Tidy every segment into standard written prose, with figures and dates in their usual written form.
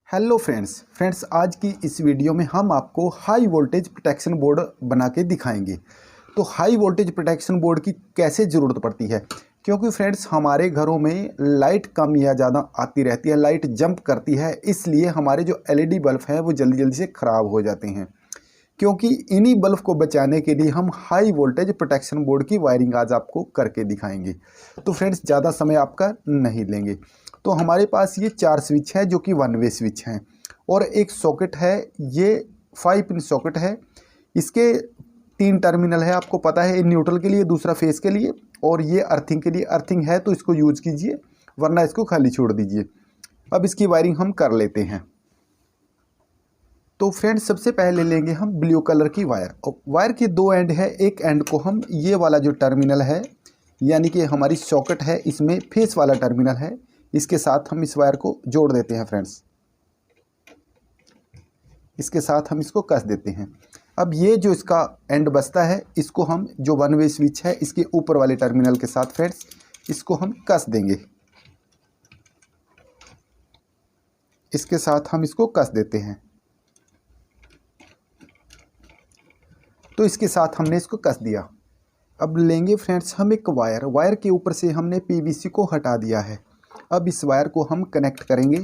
Hello friends आज की इस वीडियो में हम आपको हाई वोल्टेज प्रोटेक्शन बोर्ड बना के दिखाएंगे। तो हाई वोल्टेज प्रोटेक्शन बोर्ड की कैसे ज़रूरत पड़ती है, क्योंकि फ्रेंड्स हमारे घरों में लाइट कम या ज़्यादा आती रहती है, लाइट जंप करती है, इसलिए हमारे जो एलईडी बल्ब हैं वो जल्दी जल्दी से ख़राब हो जाते हैं। क्योंकि इन्हीं बल्ब को बचाने के लिए हम हाई वोल्टेज प्रोटेक्शन बोर्ड की वायरिंग आज आपको करके दिखाएंगे। तो फ्रेंड्स ज़्यादा समय आपका नहीं लेंगे। तो हमारे पास ये 4 स्विच है जो कि 1 वे स्विच हैं और एक सॉकेट है, ये 5 पिन सॉकेट है। इसके 3 टर्मिनल है, आपको पता है, न्यूट्रल के लिए, दूसरा फेस के लिए और ये अर्थिंग के लिए। अर्थिंग है तो इसको यूज़ कीजिए, वरना इसको खाली छोड़ दीजिए। अब इसकी वायरिंग हम कर लेते हैं। तो फ्रेंड्स सबसे पहले लेंगे हम ब्लू कलर की वायर। वायर के 2 एंड है, एक एंड को हम ये वाला जो टर्मिनल है यानी कि हमारी सॉकेट है, इसमें फेस वाला टर्मिनल है, इसके साथ हम इस वायर को जोड़ देते हैं फ्रेंड्स। इसके साथ हम इसको कस देते हैं। अब ये जो इसका एंड बचता है, इसको हम जो 1 वे स्विच है इसके ऊपर वाले टर्मिनल के साथ फ्रेंड्स इसको हम कस देंगे। इसके साथ हम इसको कस देते हैं। तो इसके साथ हमने इसको कस दिया। अब लेंगे फ्रेंड्स हम एक वायर के ऊपर से हमने पीवीसी को हटा दिया है। अब इस वायर को हम कनेक्ट करेंगे।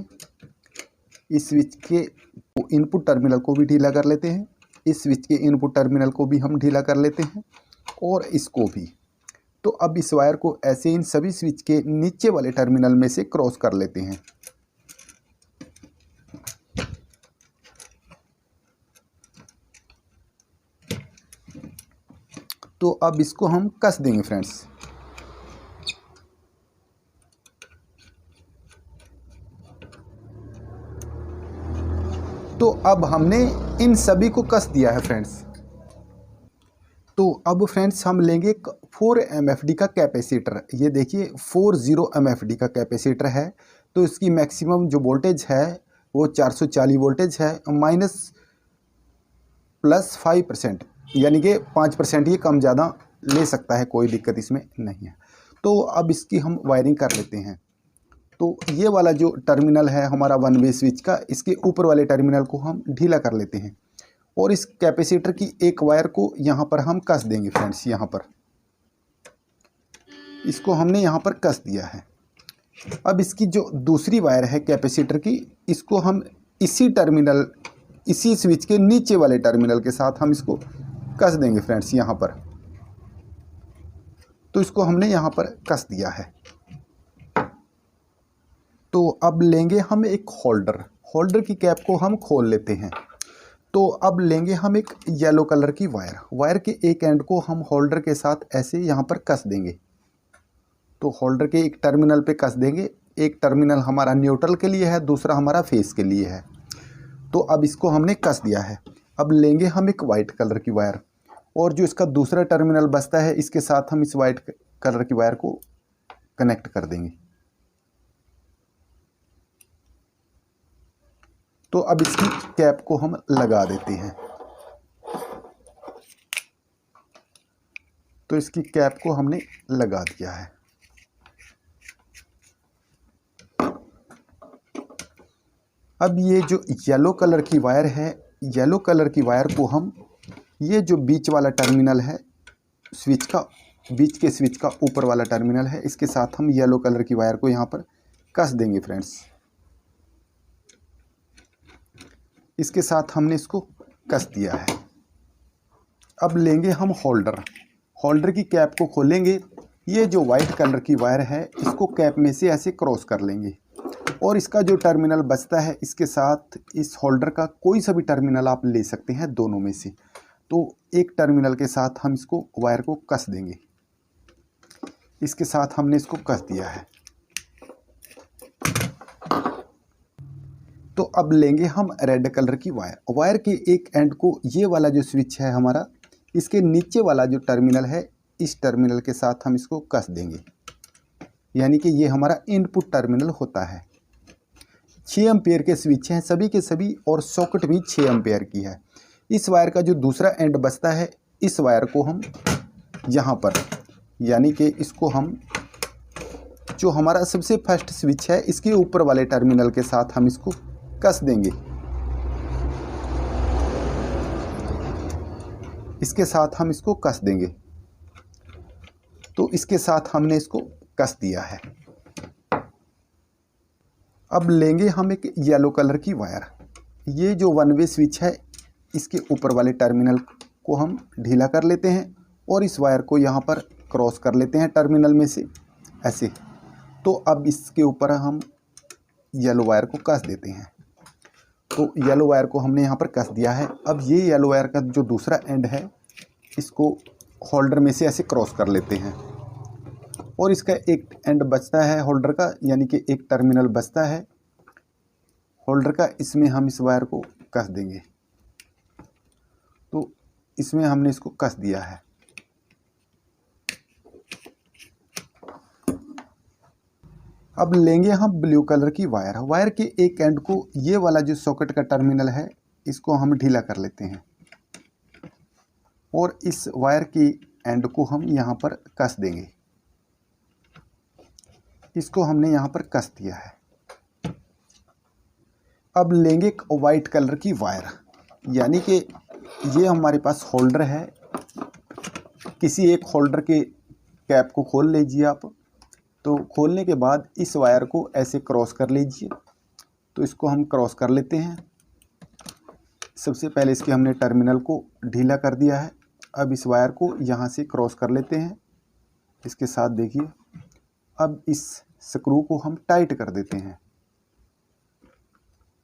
इस स्विच के इनपुट टर्मिनल को भी ढीला कर लेते हैं, इस स्विच के इनपुट टर्मिनल को भी हम ढीला कर लेते हैं और इसको भी। तो अब इस वायर को ऐसे इन सभी स्विच के नीचे वाले टर्मिनल में से क्रॉस कर लेते हैं। तो अब इसको हम कस देंगे फ्रेंड्स। तो अब हमने इन सभी को कस दिया है फ्रेंड्स। तो अब फ्रेंड्स हम लेंगे एक 4 MFD का कैपेसिटर। ये देखिए 40 MFD का कैपेसिटर है। तो इसकी मैक्सिमम जो वोल्टेज है वो 440 वोल्टेज है, +5%, यानी कि 5% ये कम ज़्यादा ले सकता है, कोई दिक्कत इसमें नहीं है। तो अब इसकी हम वायरिंग कर लेते हैं। तो ये वाला जो टर्मिनल है हमारा 1 वे स्विच का, इसके ऊपर वाले टर्मिनल को हम ढीला कर लेते हैं और इस कैपेसिटर की एक वायर को यहाँ पर हम कस देंगे फ्रेंड्स। यहाँ पर इसको हमने यहाँ पर कस दिया है। अब इसकी जो दूसरी वायर है कैपेसिटर की, इसको हम इसी टर्मिनल, इसी स्विच के नीचे वाले टर्मिनल के साथ हम इसको कस देंगे फ्रेंड्स यहाँ पर। तो इसको हमने यहाँ पर कस दिया है। तो अब लेंगे हम एक होल्डर की कैप को हम खोल लेते हैं। तो अब लेंगे हम एक येलो कलर की वायर के एक एंड को हम होल्डर के साथ ऐसे यहाँ पर कस देंगे। तो होल्डर के एक टर्मिनल पे कस देंगे। एक टर्मिनल हमारा न्यूट्रल के लिए है, दूसरा हमारा फेस के लिए है। तो अब इसको हमने कस दिया है। अब लेंगे हम एक वाइट कलर की वायर और जो इसका दूसरा टर्मिनल बचता है इसके साथ हम इस वाइट कलर की वायर को कनेक्ट कर देंगे। तो अब इसकी कैप को हम लगा देते हैं। तो इसकी कैप को हमने लगा दिया है। अब ये जो येलो कलर की वायर है, येलो कलर की वायर को हम, ये जो बीच वाला टर्मिनल है स्विच का, बीच के स्विच का ऊपर वाला टर्मिनल है, इसके साथ हम येलो कलर की वायर को यहाँ पर कस देंगे फ्रेंड्स। इसके साथ हमने इसको कस दिया है। अब लेंगे हम होल्डर की कैप को खोलेंगे। ये जो वाइट कलर की वायर है इसको कैप में से ऐसे क्रॉस कर लेंगे और इसका जो टर्मिनल बचता है इसके साथ इस होल्डर का कोई सा भी टर्मिनल आप ले सकते हैं दोनों में से। तो एक टर्मिनल के साथ हम इसको वायर को कस देंगे। इसके साथ हमने इसको कस दिया है। तो अब लेंगे हम रेड कलर की वायर के एक एंड को, ये वाला जो स्विच है हमारा, इसके नीचे वाला जो टर्मिनल है, इस टर्मिनल के साथ हम इसको कस देंगे, यानी कि ये हमारा इनपुट टर्मिनल होता है। 6 एम्पेयर के स्विच हैं सभी के सभी और सॉकेट भी 6 एम्पेयर की है। इस वायर का जो दूसरा एंड बचता है, इस वायर को हम यहाँ पर, यानी कि इसको हम, जो हमारा सबसे फर्स्ट स्विच है इसके ऊपर वाले टर्मिनल के साथ हम इसको कस देंगे। इसके साथ हम इसको कस देंगे। तो इसके साथ हमने इसको कस दिया है। अब लेंगे हम एक येलो कलर की वायर। ये जो वन वे स्विच है, इसके ऊपर वाले टर्मिनल को हम ढीला कर लेते हैं और इस वायर को यहाँ पर क्रॉस कर लेते हैं टर्मिनल में से ऐसे। तो अब इसके ऊपर हम येलो वायर को कस देते हैं। तो येलो वायर को हमने यहाँ पर कस दिया है। अब ये येलो वायर का जो दूसरा एंड है, इसको होल्डर में से ऐसे क्रॉस कर लेते हैं और इसका एक एंड बचता है होल्डर का, यानी कि एक टर्मिनल बचता है होल्डर का। इसमें हम इस वायर को कस देंगे। तो इसमें हमने इसको कस दिया है। अब लेंगे हम ब्लू कलर की वायर। वायर के एक एंड को, ये वाला जो सॉकेट का टर्मिनल है, इसको हम ढीला कर लेते हैं और इस वायर की एंड को हम यहाँ पर कस देंगे। इसको हमने यहाँ पर कस दिया है। अब लेंगे एक वाइट कलर की वायर, यानी कि ये हमारे पास होल्डर है। किसी एक होल्डर के कैप को खोल लीजिए आप। तो खोलने के बाद इस वायर को ऐसे क्रॉस कर लीजिए। तो इसको हम क्रॉस कर लेते हैं। सबसे पहले इसके हमने टर्मिनल को ढीला कर दिया है। अब इस वायर को यहाँ से क्रॉस कर लेते हैं इसके साथ। देखिए, अब इस स्क्रू को हम टाइट कर देते हैं।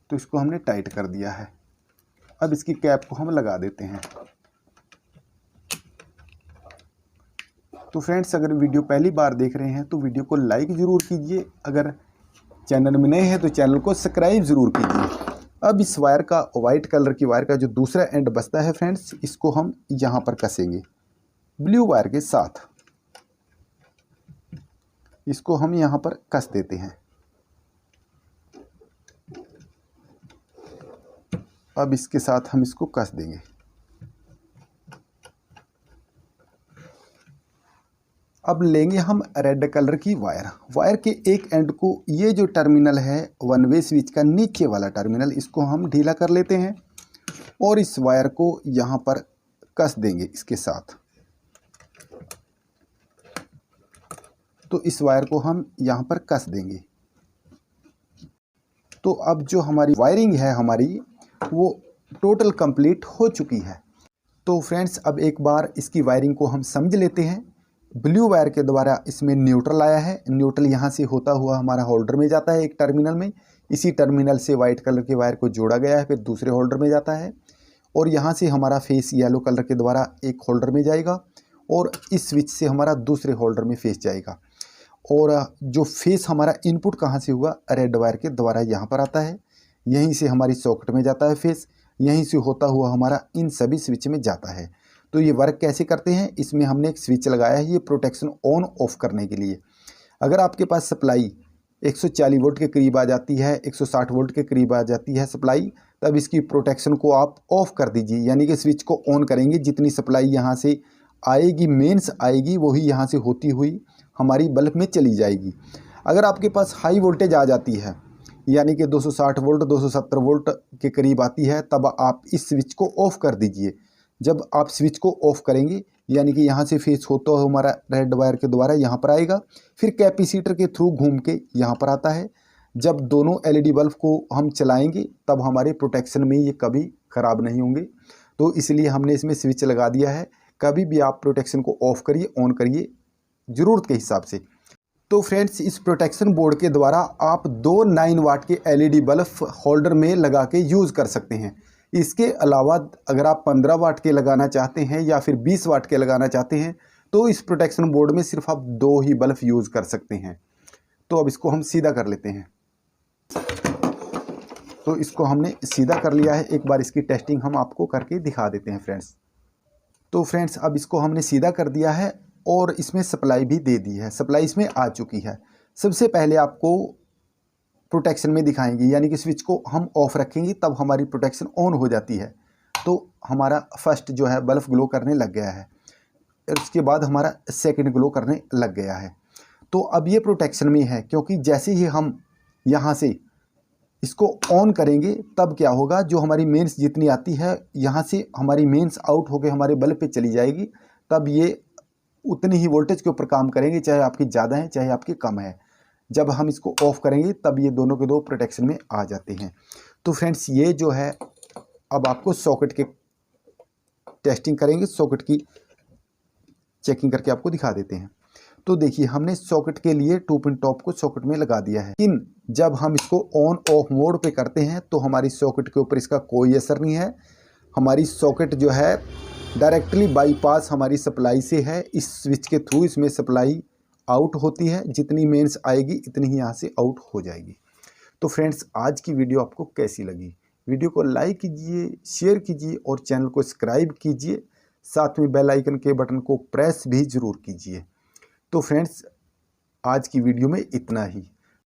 तो इसको हमने टाइट कर दिया है। अब इसकी कैप को हम लगा देते हैं। तो फ्रेंड्स, अगर वीडियो पहली बार देख रहे हैं तो वीडियो को लाइक ज़रूर कीजिए। अगर चैनल में नए हैं तो चैनल को सब्सक्राइब ज़रूर कीजिए। अब इस वायर का, वाइट कलर की वायर का जो दूसरा एंड बचता है फ्रेंड्स, इसको हम यहाँ पर कसेंगे ब्लू वायर के साथ। इसको हम यहाँ पर कस देते हैं। अब इसके साथ हम इसको कस देंगे। अब लेंगे हम रेड कलर की वायर। वायर के एक एंड को, ये जो टर्मिनल है वन वे स्विच का नीचे वाला टर्मिनल, इसको हम ढीला कर लेते हैं और इस वायर को यहाँ पर कस देंगे इसके साथ। तो इस वायर को हम यहाँ पर कस देंगे। तो अब जो हमारी वायरिंग है हमारी, वो टोटल कंप्लीट हो चुकी है। तो फ्रेंड्स, अब एक बार इसकी वायरिंग को हम समझ लेते हैं। ब्लू वायर के द्वारा इसमें न्यूट्रल आया है। न्यूट्रल यहाँ से होता हुआ हमारा होल्डर में जाता है एक टर्मिनल में। इसी टर्मिनल से वाइट कलर के वायर को जोड़ा गया है, फिर दूसरे होल्डर में जाता है और यहाँ से हमारा फेस येलो कलर के द्वारा एक होल्डर में जाएगा और इस स्विच से हमारा दूसरे होल्डर में फेस जाएगा। और जो फेस हमारा इनपुट कहाँ से हुआ, रेड वायर के द्वारा यहाँ पर आता है। यहीं से हमारी सॉकेट में जाता है फेस, यहीं से होता हुआ हमारा इन सभी स्विच में जाता है। तो ये वर्क कैसे करते हैं, इसमें हमने एक स्विच लगाया है, ये प्रोटेक्शन ऑन ऑफ करने के लिए। अगर आपके पास सप्लाई 140 वोल्ट के करीब आ जाती है, 160 वोल्ट के करीब आ जाती है सप्लाई, तब इसकी प्रोटेक्शन को आप ऑफ कर दीजिए, यानी कि स्विच को ऑन करेंगे। जितनी सप्लाई यहाँ से आएगी, मेंस आएगी, वही यहाँ से होती हुई हमारी बल्ब में चली जाएगी। अगर आपके पास हाई वोल्टेज आ जाती है, यानी कि 260 वोल्ट 270 वोल्ट के करीब आती है, तब आप इस स्विच को ऑफ़ कर दीजिए। जब आप स्विच को ऑफ़ करेंगे, यानी कि यहाँ से फेस होता है हमारा रेड वायर के द्वारा यहाँ पर आएगा, फिर कैपेसिटर के थ्रू घूम के यहाँ पर आता है। जब दोनों एलईडी बल्ब को हम चलाएंगे, तब हमारे प्रोटेक्शन में ये कभी ख़राब नहीं होंगे। तो इसलिए हमने इसमें स्विच लगा दिया है। कभी भी आप प्रोटेक्शन को ऑफ़ करिए, ऑन करिए ज़रूरत के हिसाब से। तो फ्रेंड्स, इस प्रोटेक्शन बोर्ड के द्वारा आप 2 9 वाट के एलईडी बल्ब होल्डर में लगा के यूज़ कर सकते हैं। इसके अलावा अगर आप 15 वाट के लगाना चाहते हैं या फिर 20 वाट के लगाना चाहते हैं, तो इस प्रोटेक्शन बोर्ड में सिर्फ आप 2 ही बल्ब यूज़ कर सकते हैं। तो अब इसको हम सीधा कर लेते हैं। तो इसको हमने सीधा कर लिया है। एक बार इसकी टेस्टिंग हम आपको करके दिखा देते हैं फ्रेंड्स। तो फ्रेंड्स, अब इसको हमने सीधा कर दिया है और इसमें सप्लाई भी दे दी है। सप्लाई इसमें आ चुकी है। सबसे पहले आपको प्रोटेक्शन में दिखाएंगे, यानी कि स्विच को हम ऑफ रखेंगे, तब हमारी प्रोटेक्शन ऑन हो जाती है। तो हमारा फर्स्ट जो है बल्ब ग्लो करने लग गया है और उसके बाद हमारा सेकंड ग्लो करने लग गया है। तो अब ये प्रोटेक्शन में है, क्योंकि जैसे ही हम यहाँ से इसको ऑन करेंगे तब क्या होगा, जो हमारी मेंस जितनी आती है यहाँ से हमारी मेंस आउट होकर हमारे बल्ब पे चली जाएगी, तब ये उतनी ही वोल्टेज के ऊपर काम करेंगे, चाहे आपकी ज़्यादा है चाहे आपकी कम है। जब हम इसको ऑफ करेंगे तब ये दोनों के दो प्रोटेक्शन में आ जाते हैं। तो फ्रेंड्स ये जो है, अब आपको सॉकेट के टेस्टिंग करेंगे, सॉकेट की चेकिंग करके आपको दिखा देते हैं। तो देखिए हमने सॉकेट के लिए 2 पिन टॉप को सॉकेट में लगा दिया है, लेकिन जब हम इसको ऑन ऑफ मोड पे करते हैं तो हमारी सॉकेट के ऊपर इसका कोई असर नहीं है। हमारी सॉकेट जो है डायरेक्टली बाईपास हमारी सप्लाई से है, इस स्विच के थ्रू इसमें सप्लाई आउट होती है, जितनी मेंस आएगी इतनी ही यहाँ से आउट हो जाएगी। तो फ्रेंड्स आज की वीडियो आपको कैसी लगी? वीडियो को लाइक कीजिए, शेयर कीजिए और चैनल को सब्सक्राइब कीजिए, साथ में बेल आइकन के बटन को प्रेस भी ज़रूर कीजिए। तो फ्रेंड्स आज की वीडियो में इतना ही।